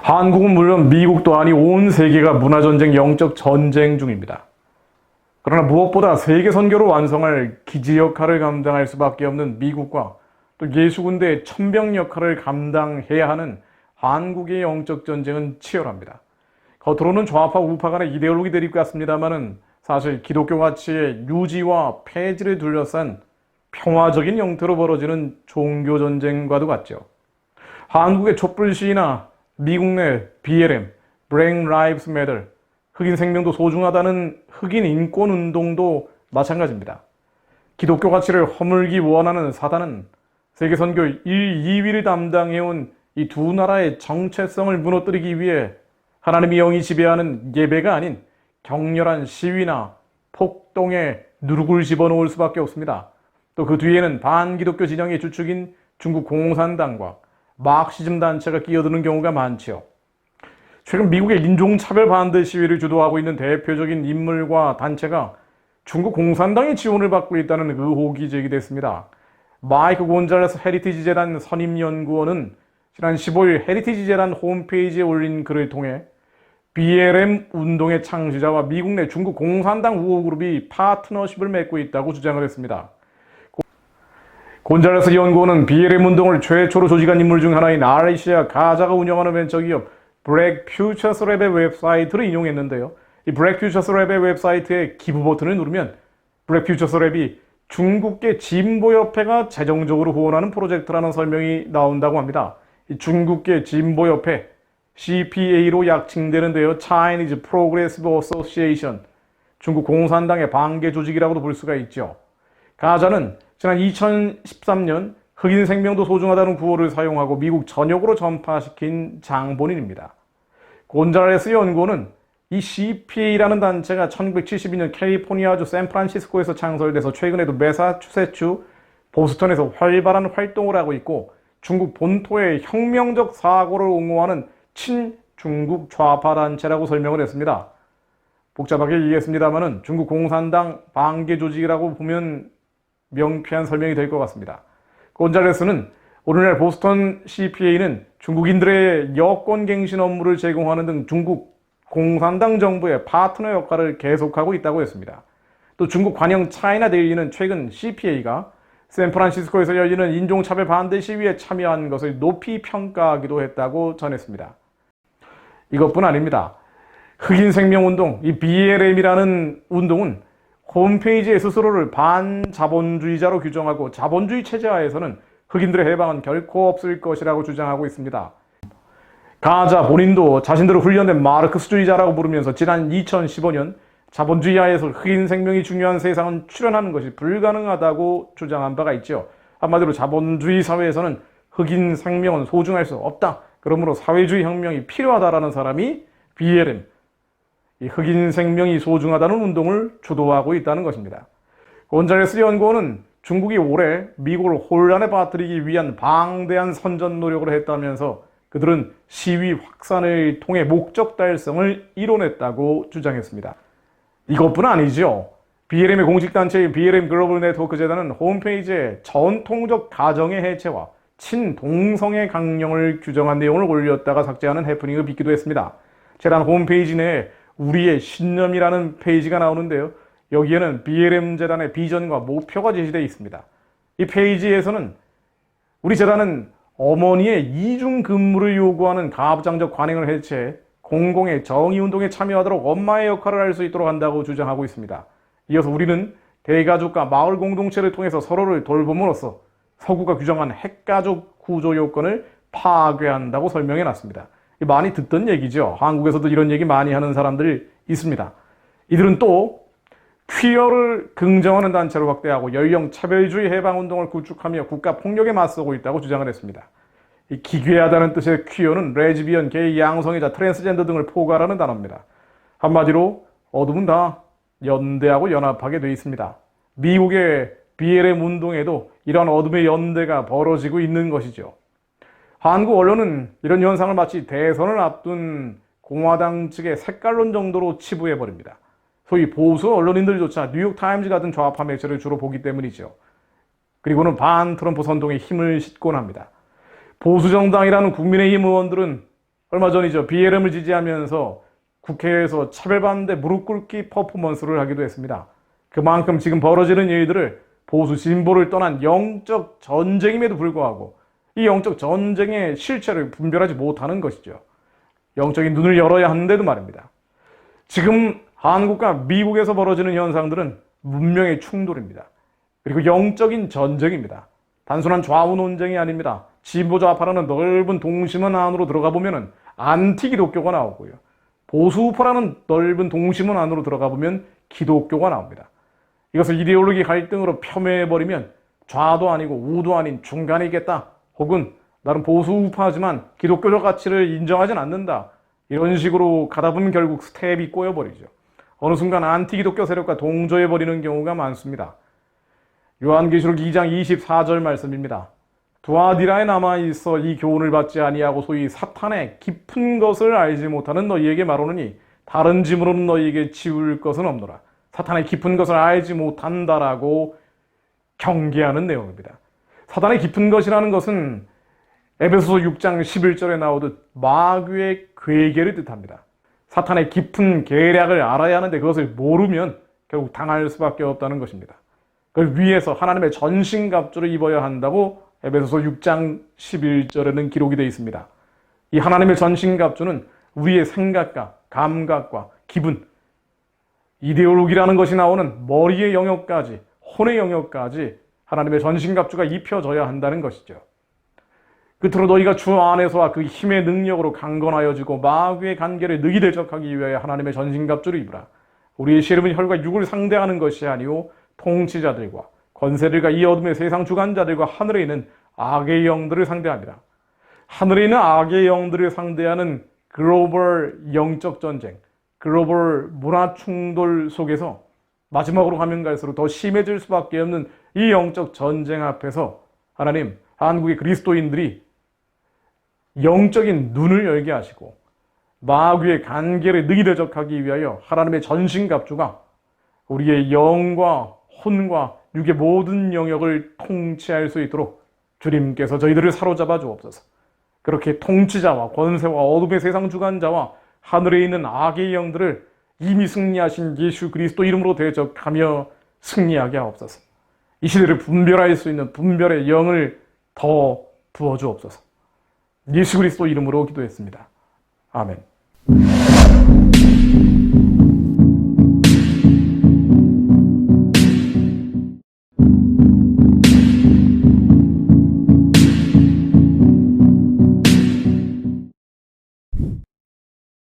한국은 물론 미국도 아니 온 세계가 문화전쟁, 영적 전쟁 중입니다. 그러나 무엇보다 세계 선교를 완성할 기지 역할을 감당할 수밖에 없는 미국과 또 예수군대의 천병 역할을 감당해야 하는 한국의 영적 전쟁은 치열합니다. 겉으로는 좌파 우파 간의 이데올로기 대립 같습니다만은 사실 기독교 가치의 유지와 폐지를 둘러싼 평화적인 형태로 벌어지는 종교 전쟁과도 같죠. 한국의 촛불 시위나 미국 내 BLM, Black Lives Matter, 흑인 생명도 소중하다는 흑인 인권 운동도 마찬가지입니다. 기독교 가치를 허물기 원하는 사단은 세계 선교 1, 2위를 담당해온 이 두 나라의 정체성을 무너뜨리기 위해 하나님의 영이 지배하는 예배가 아닌 격렬한 시위나 폭동에 누룩을 집어넣을 수밖에 없습니다. 또 그 뒤에는 반기독교 진영의 주축인 중국 공산당과 마크시즘 단체가 끼어드는 경우가 많지요. 최근 미국의 인종차별 반대 시위를 주도하고 있는 대표적인 인물과 단체가 중국 공산당의 지원을 받고 있다는 의혹이 제기됐습니다. 마이크 곤잘레스 헤리티지 재단 선임연구원은 지난 15일 헤리티지 재단 홈페이지에 올린 글을 통해 BLM 운동의 창시자와 미국 내 중국 공산당 우호그룹이 파트너십을 맺고 있다고 주장을 했습니다. 곤잘레스 연구원은 BLM 운동을 최초로 조직한 인물 중 하나인 알리시아 가자가 운영하는 벤처기업 브렉 퓨처스 랩의 웹사이트를 인용했는데요. 이 브렉 퓨처스 랩의 웹사이트에 기부 버튼을 누르면 브렉 퓨처스 랩이 중국계 진보협회가 재정적으로 후원하는 프로젝트라는 설명이 나온다고 합니다. 이 중국계 진보협회 CPA로 약칭되는데요. Chinese Progressive Association, 중국 공산당의 반개 조직이라고도 볼 수가 있죠. 가자는 지난 2013년 흑인 생명도 소중하다는 구호를 사용하고 미국 전역으로 전파시킨 장본인입니다. 곤잘레스 연구원은 이 CPA라는 단체가 1972년 캘리포니아주 샌프란시스코에서 창설돼서 최근에도 매사추세츠, 보스턴에서 활발한 활동을 하고 있고 중국 본토의 혁명적 사고를 옹호하는 친중국 좌파 단체라고 설명을 했습니다. 복잡하게 얘기했습니다만은 중국 공산당 반개 조직이라고 보면 명쾌한 설명이 될 것 같습니다. 곤잘레스는 오늘날 보스턴 CPA는 중국인들의 여권갱신 업무를 제공하는 등 중국 공산당 정부의 파트너 역할을 계속하고 있다고 했습니다. 또 중국 관영 차이나 데일리는 최근 CPA가 샌프란시스코에서 열리는 인종차별 반대 시위에 참여한 것을 높이 평가하기도 했다고 전했습니다. 이것뿐 아닙니다. 흑인 생명운동, 이 BLM이라는 운동은 홈페이지에 스스로를 반자본주의자로 규정하고 자본주의 체제하에서는 흑인들의 해방은 결코 없을 것이라고 주장하고 있습니다. 가자 본인도 자신들을 훈련된 마르크스주의자라고 부르면서 지난 2015년 자본주의하에서 흑인 생명이 중요한 세상은 출현하는 것이 불가능하다고 주장한 바가 있죠. 한마디로 자본주의 사회에서는 흑인 생명은 소중할 수 없다. 그러므로 사회주의 혁명이 필요하다라는 사람이 BLM, 이 흑인 생명이 소중하다는 운동을 주도하고 있다는 것입니다. 곤잘레스 연구원은 중국이 올해 미국을 혼란에 빠뜨리기 위한 방대한 선전 노력을 했다면서 그들은 시위 확산을 통해 목적 달성을 이뤄냈다고 주장했습니다. 이것뿐 아니죠. BLM의 공식단체인 BLM 글로벌 네트워크 재단은 홈페이지에 전통적 가정의 해체와 친동성애 강령을 규정한 내용을 올렸다가 삭제하는 해프닝을 빚기도 했습니다. 재단 홈페이지 내에 우리의 신념이라는 페이지가 나오는데요. 여기에는 BLM 재단의 비전과 목표가 제시되어 있습니다. 이 페이지에서는 우리 재단은 어머니의 이중 근무를 요구하는 가부장적 관행을 해체해 공공의 정의운동에 참여하도록 엄마의 역할을 할 수 있도록 한다고 주장하고 있습니다. 이어서 우리는 대가족과 마을 공동체를 통해서 서로를 돌봄으로써 서구가 규정한 핵가족 구조 요건을 파괴한다고 설명해 놨습니다. 많이 듣던 얘기죠. 한국에서도 이런 얘기 많이 하는 사람들이 있습니다. 이들은 또 퀴어를 긍정하는 단체로 확대하고 연령 차별주의 해방운동을 구축하며 국가 폭력에 맞서고 있다고 주장을 했습니다. 이 기괴하다는 뜻의 퀴어는 레즈비언, 게이, 양성애자, 트랜스젠더 등을 포괄하는 단어입니다. 한마디로 어둠은 다 연대하고 연합하게 되어 있습니다. 미국의 BLM 운동에도 이러한 어둠의 연대가 벌어지고 있는 것이죠. 한국 언론은 이런 현상을 마치 대선을 앞둔 공화당 측의 색깔론 정도로 치부해버립니다. 소위 보수 언론인들조차 뉴욕타임즈 같은 좌파 매체를 주로 보기 때문이죠. 그리고는 반 트럼프 선동에 힘을 싣곤 합니다. 보수정당이라는 국민의힘 의원들은 얼마 전이죠. BLM을 지지하면서 국회에서 차별받는데 무릎 꿇기 퍼포먼스를 하기도 했습니다. 그만큼 지금 벌어지는 일들을 보수 진보를 떠난 영적 전쟁임에도 불구하고 이 영적 전쟁의 실체를 분별하지 못하는 것이죠. 영적인 눈을 열어야 하는데도 말입니다. 지금 한국과 미국에서 벌어지는 현상들은 문명의 충돌입니다. 그리고 영적인 전쟁입니다. 단순한 좌우 논쟁이 아닙니다. 진보 좌파라는 넓은 동심원 안으로 들어가 보면 안티 기독교가 나오고요. 보수 우파라는 넓은 동심원 안으로 들어가 보면 기독교가 나옵니다. 이것을 이데올로기 갈등으로 폄훼해버리면 좌도 아니고 우도 아닌 중간에 있겠다. 혹은 나는 보수 우파지만 기독교적 가치를 인정하진 않는다. 이런 식으로 가다 보면 결국 스텝이 꼬여버리죠. 어느 순간 안티 기독교 세력과 동조해버리는 경우가 많습니다. 요한계시록 2장 24절 말씀입니다. 두아디라에 남아있어 이 교훈을 받지 아니하고 소위 사탄의 깊은 것을 알지 못하는 너희에게 말하노니 다른 짐으로는 너희에게 지울 것은 없노라. 사탄의 깊은 것을 알지 못한다라고 경계하는 내용입니다. 사탄의 깊은 것이라는 것은 에베소서 6장 11절에 나오듯 마귀의 괴계를 뜻합니다. 사탄의 깊은 계략을 알아야 하는데 그것을 모르면 결국 당할 수밖에 없다는 것입니다. 그걸 위해서 하나님의 전신갑주를 입어야 한다고 에베소서 6장 11절에는 기록이 되어 있습니다. 이 하나님의 전신갑주는 우리의 생각과 감각과 기분, 이데올로기라는 것이 나오는 머리의 영역까지, 혼의 영역까지 하나님의 전신갑주가 입혀져야 한다는 것이죠. 끝으로 너희가 주 안에서와 그 힘의 능력으로 강건하여지고 마귀의 간계를 능히 대적하기 위하여 하나님의 전신갑주를 입으라. 우리의 시름은 혈과 육을 상대하는 것이 아니오 통치자들과 권세들과 이 어둠의 세상 주관자들과 하늘에 있는 악의 영들을 상대합니다. 하늘에 있는 악의 영들을 상대하는 글로벌 영적 전쟁, 글로벌 문화 충돌 속에서 마지막으로 가면 갈수록 더 심해질 수밖에 없는 이 영적 전쟁 앞에서 하나님, 한국의 그리스도인들이 영적인 눈을 열게 하시고 마귀의 간계를 능히 대적하기 위하여 하나님의 전신갑주가 우리의 영과 혼과 육의 모든 영역을 통치할 수 있도록 주님께서 저희들을 사로잡아 주옵소서. 그렇게 통치자와 권세와 어둠의 세상 주관자와 하늘에 있는 악의 영들을 이미 승리하신 예수 그리스도 이름으로 대적하며 승리하게 하옵소서. 이 시대를 분별할 수 있는 분별의 영을 더 부어주옵소서. 예수 그리스도 이름으로 기도했습니다. 아멘.